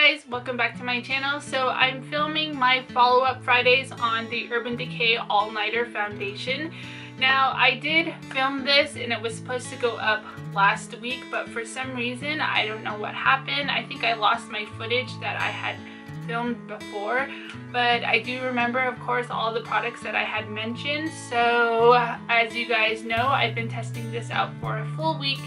guys, welcome back to my channel. So I'm filming my follow-up Fridays on the Urban Decay All-Nighter Foundation. Now I did film this and it was supposed to go up last week, but for some reason I don't know what happened. I think I lost my footage that I had filmed before, but I do remember, of course, all the products that I had mentioned. So as you guys know, I've been testing this out for a full week,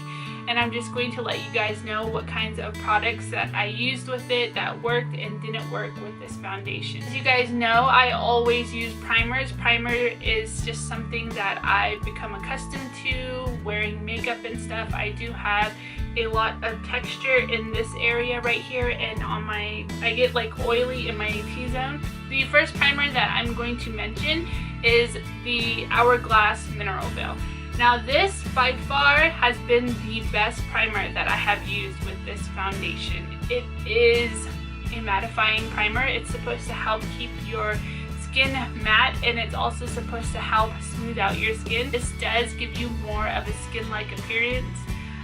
and I'm just going to let you guys know what kinds of products that I used with it that worked and didn't work with this foundation. As you guys know, I always use primers. Primer is just something that I've become accustomed to wearing makeup and stuff. I do have a lot of texture in this area right here, and on my, I get like oily in my T-zone. The first primer that I'm going to mention is the Hourglass Mineral Veil. Now this by far has been the best primer that I have used with this foundation. It is a mattifying primer. It's supposed to help keep your skin matte, and it's also supposed to help smooth out your skin. This does give you more of a skin-like appearance,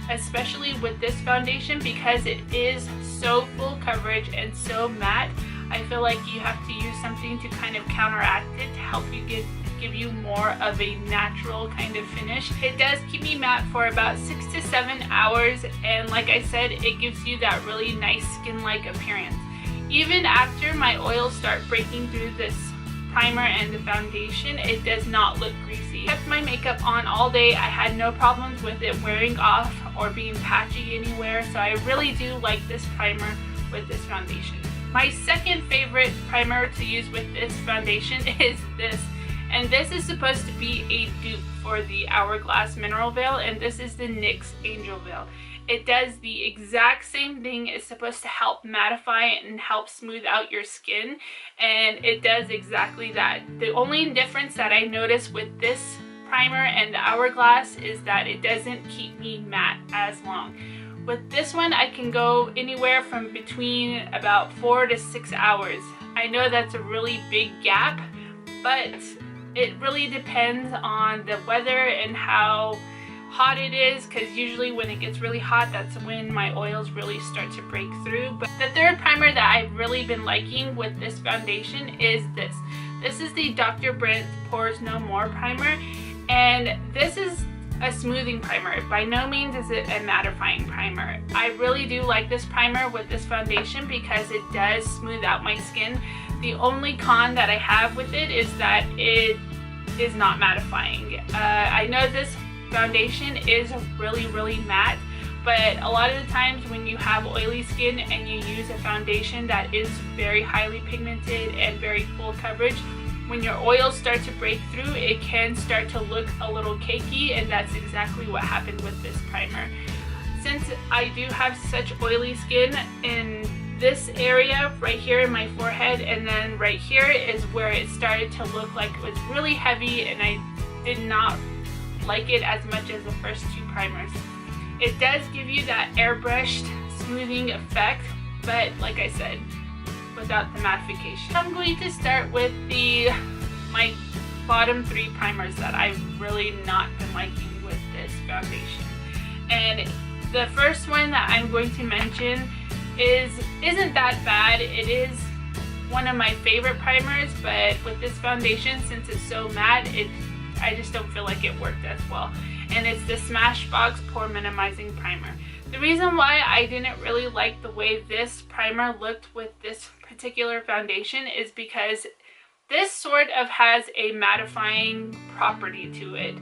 especially with this foundation, because it is so full coverage and so matte. I feel like you have to use something to kind of counteract it to help you give you more of a natural kind of finish. It does keep me matte for about 6 to 7 hours, and like I said, it gives you that really nice skin-like appearance. Even after my oils start breaking through this primer and the foundation, it does not look greasy. I kept my makeup on all day. I had no problems with it wearing off or being patchy anywhere, so I really do like this primer with this foundation. My second favorite primer to use with this foundation is this, and this is supposed to be a dupe for the Hourglass Mineral Veil, and this is the NYX Angel Veil. It does the exact same thing. It's supposed to help mattify and help smooth out your skin, and it does exactly that. The only difference that I noticed with this primer and the Hourglass is that it doesn't keep me matte as long. With this one, I can go anywhere from between about 4 to 6 hours. I know that's a really big gap, but it really depends on the weather and how hot it is, because usually when it gets really hot, that's when my oils really start to break through. But the third primer that I've really been liking with this foundation is this. This is the Dr. Brandt's Pores No More primer, and this is a smoothing primer. By no means is it a mattifying primer. I really do like this primer with this foundation because it does smooth out my skin. The only con that I have with it is that it is not mattifying. I know this foundation is really matte, but a lot of the times when you have oily skin and you use a foundation that is very highly pigmented and very full coverage, when your oils start to break through, it can start to look a little cakey, and that's exactly what happened with this primer. Since I do have such oily skin, in this area right here in my forehead and then right here is where it started to look like it was really heavy, and I did not like it as much as the first two primers. It does give you that airbrushed smoothing effect, but like I said, without the mattification. I'm going to start with my bottom three primers that I've really not been liking with this foundation. And the first one that I'm going to mention isn't that bad. It is one of my favorite primers, but with this foundation, since it's so matte, I just don't feel like it worked as well. And it's the Smashbox Pore Minimizing Primer. The reason why I didn't really like the way this primer looked with this particular foundation is because this sort of has a mattifying property to it.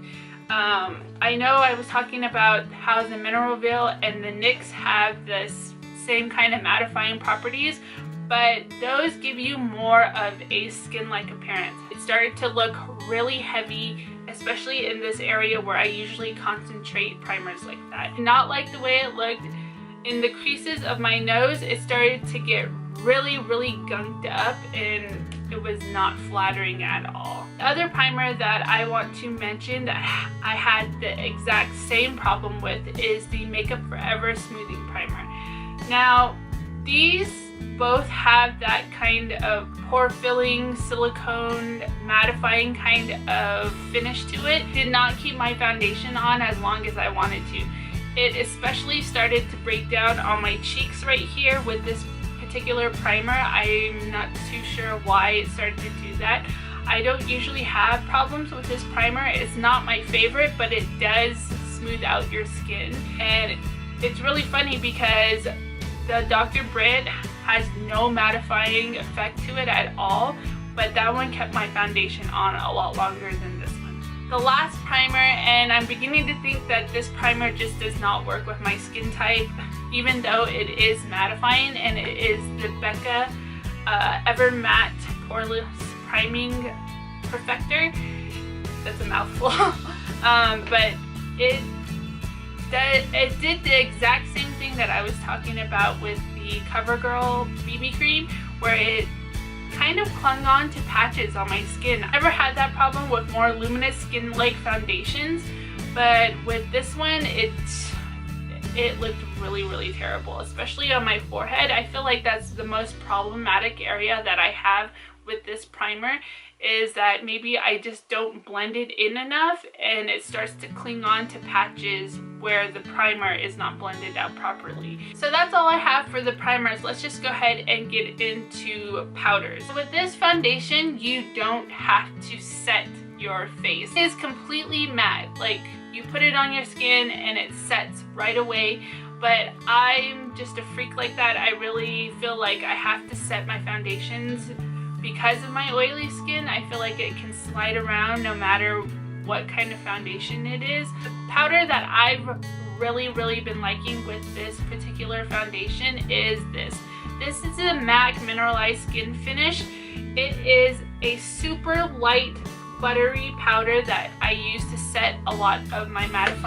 I know I was talking about how the Mineral Veil and the NYX have this same kind of mattifying properties, but those give you more of a skin-like appearance. It started to look really heavy, especially in this area where I usually concentrate primers like that. Not like the way it looked in the creases of my nose. It started to get really gunked up, and it was not flattering at all. The other primer that I want to mention that I had the exact same problem with is the Makeup Forever Smoothing Primer. Now, these both have that kind of pore filling, silicone, mattifying kind of finish to it. Did not keep my foundation on as long as I wanted to. It especially started to break down on my cheeks right here with this particular primer, I'm not too sure why it started to do that. I don't usually have problems with this primer. It's not my favorite, but it does smooth out your skin. And it's really funny because the Dr. Brand has no mattifying effect to it at all, but that one kept my foundation on a lot longer than this one. The last primer, and I'm beginning to think that this primer just does not work with my skin type, even though it is mattifying, and it is the Becca Ever Matte Poreless Priming Perfector. That's a mouthful. But it did the exact same thing that I was talking about with the CoverGirl BB cream, where it kind of clung on to patches on my skin. I never had that problem with more luminous skin-like foundations, but with this one, it looked really terrible, especially on my forehead. I feel like that's the most problematic area that I have with this primer, is that maybe I just don't blend it in enough and it starts to cling on to patches where the primer is not blended out properly. So that's all I have for the primers. Let's just go ahead and get into powders. With this foundation, you don't have to set your face. It is completely matte. Like, you put it on your skin and it sets right away. But I'm just a freak like that. I really feel like I have to set my foundations because of my oily skin. I feel like it can slide around no matter what kind of foundation it is. The powder that I've really been liking with this particular foundation is this. This is a MAC Mineralized Skin Finish. It is a super light, buttery powder that I use to set a lot of my matte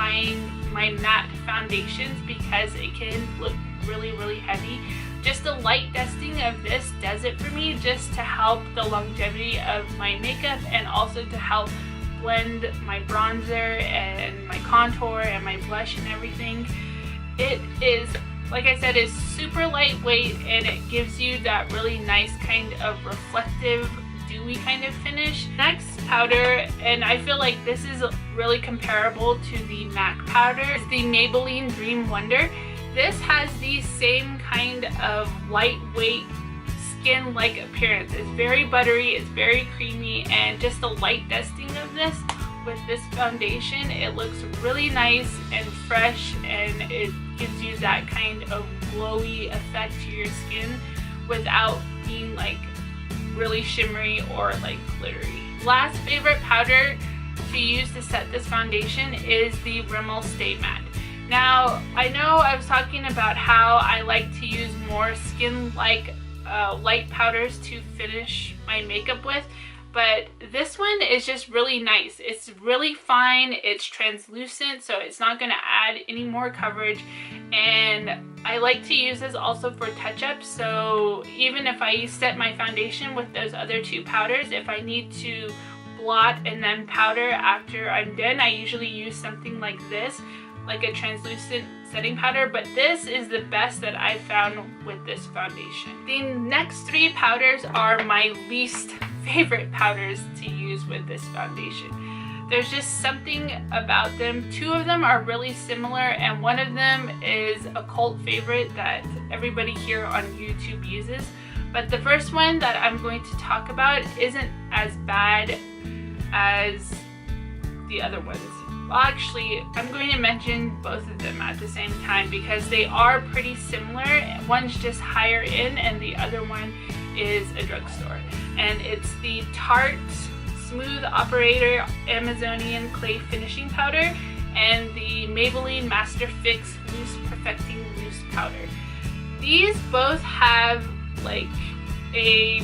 foundations because it can look really heavy. Just a light dusting of this does it for me, just to help the longevity of my makeup and also to help blend my bronzer and my contour and my blush and everything. It is, like I said, is super lightweight and it gives you that really nice kind of reflective, dewy kind of finish. Next powder, and I feel like this is really comparable to the MAC powder, is the Maybelline Dream Wonder. This has the same kind of lightweight skin-like appearance. It's very buttery, it's very creamy, and just a light dusting of this with this foundation, it looks really nice and fresh, and it gives you that kind of glowy effect to your skin without being like really shimmery or like glittery. Last favorite powder to use to set this foundation is the Rimmel Stay Matte. Now, I know I was talking about how I like to use more skin-like light powders to finish my makeup with, but this one is just really nice. It's really fine, it's translucent, so it's not going to add any more coverage, and I like to use this also for touch-ups. So even if I set my foundation with those other two powders, if I need to blot and then powder after I'm done, I usually use something like this, like a translucent setting powder, but this is the best that I've found with this foundation. The next three powders are my least favorite powders to use with this foundation. There's just something about them. Two of them are really similar, and one of them is a cult favorite that everybody here on YouTube uses. But the first one that I'm going to talk about isn't as bad as the other ones. Well, actually, I'm going to mention both of them at the same time because they are pretty similar. One's just higher in and the other one is a drugstore. And it's the Tarte Smooth Operator Amazonian Clay Finishing Powder and the Maybelline Master Fix Loose Perfecting Loose Powder. These both have like a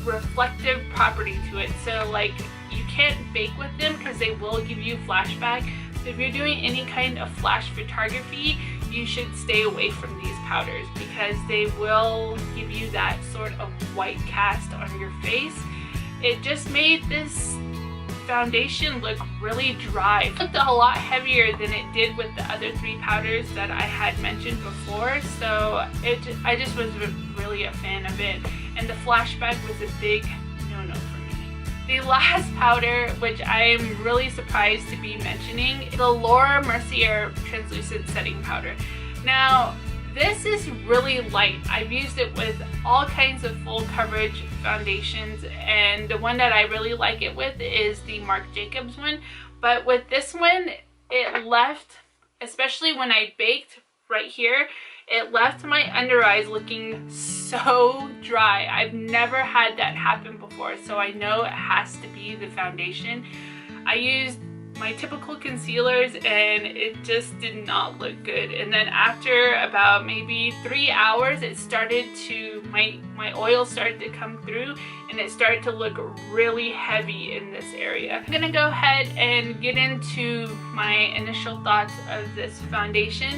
reflective property to it. So like, you can't bake with them because they will give you flashback. So if you're doing any kind of flash photography, you should stay away from these powders because they will give you that sort of white cast on your face. It just made this foundation look really dry. It looked a lot heavier than it did with the other three powders that I had mentioned before. So I just was really a fan of it. And the flashback was a big no-no for me. The last powder, which I'm really surprised to be mentioning, is the Laura Mercier Translucent Setting Powder. Now, This is really light. I've used it with all kinds of full coverage foundations, and the one that I really like it with is the Marc Jacobs one. But with this one, it left, especially when I baked right here, it left my under eyes looking so dry. I've never had that happen before, so I know it has to be the foundation. I used my typical concealers and it just did not look good. And then after about maybe 3 hours, it started to, my oil started to come through and it started to look really heavy in this area. I'm gonna go ahead and get into my initial thoughts of this foundation.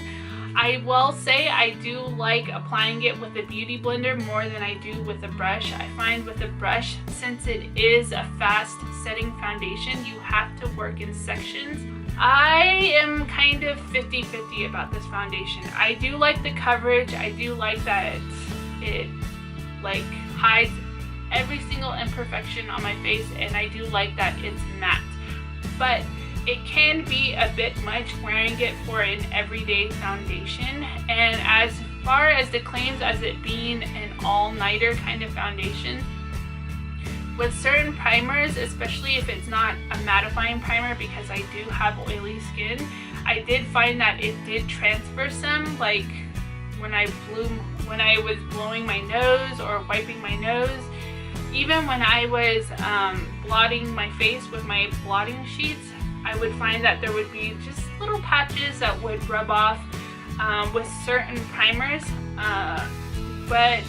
I will say I do like applying it with a beauty blender more than I do with a brush. I find with a brush, since it is a fast setting foundation, you have to work in sections. I am kind of 50-50 about this foundation. I do like the coverage. I do like that it like hides every single imperfection on my face, and I do like that it's matte. But it can be a bit much wearing it for an everyday foundation. And as far as the claims as it being an all-nighter kind of foundation, with certain primers, especially if it's not a mattifying primer, because I do have oily skin, I did find that it did transfer some, like when I was blowing my nose or wiping my nose. Even when I was blotting my face with my blotting sheets, I would find that there would be just little patches that would rub off with certain primers, but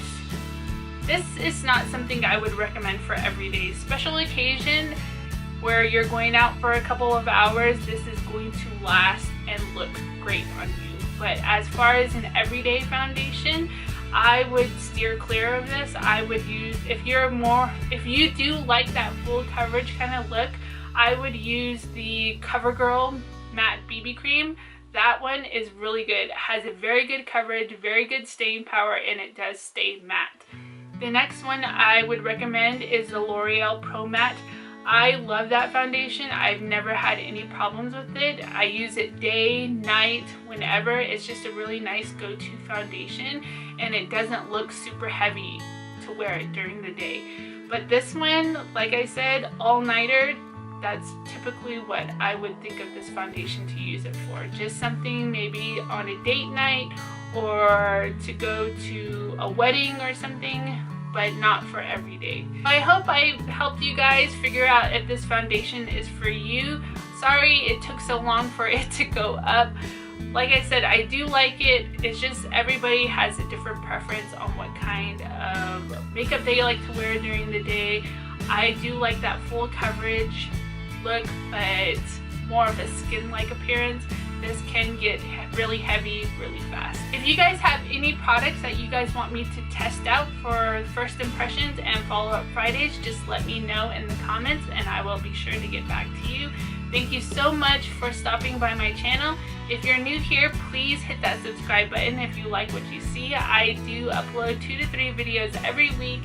this is not something I would recommend for everyday. Special occasion where you're going out for a couple of hours, this is going to last and look great on you. But as far as an everyday foundation, I would steer clear of this. I would use, if you do like that full coverage kind of look, I would use the CoverGirl Matte BB Cream. That one is really good. It has a very good coverage, very good staying power, and it does stay matte. The next one I would recommend is the L'Oreal Pro Matte. I love that foundation. I've never had any problems with it. I use it day, night, whenever. It's just a really nice go-to foundation, and it doesn't look super heavy to wear it during the day. But this one, like I said, all-nighter, that's typically what I would think of this foundation to use it for. Just something maybe on a date night or to go to a wedding or something, but not for every day. I hope I helped you guys figure out if this foundation is for you. Sorry it took so long for it to go up. Like I said, I do like it. It's just everybody has a different preference on what kind of makeup they like to wear during the day. I do like that full coverage look, but more of a skin-like appearance. This can get really heavy really fast. If you guys have any products that you guys want me to test out for first impressions and follow-up Fridays, just let me know in the comments and I will be sure to get back to you. Thank you so much for stopping by my channel. If you're new here, please hit that subscribe button if you like what you see. I do upload 2 to 3 videos every week,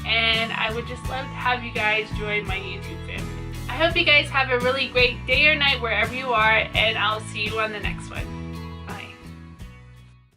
and I would just love to have you guys join my YouTube family. I hope you guys have a really great day or night wherever you are, and I'll see you on the next one.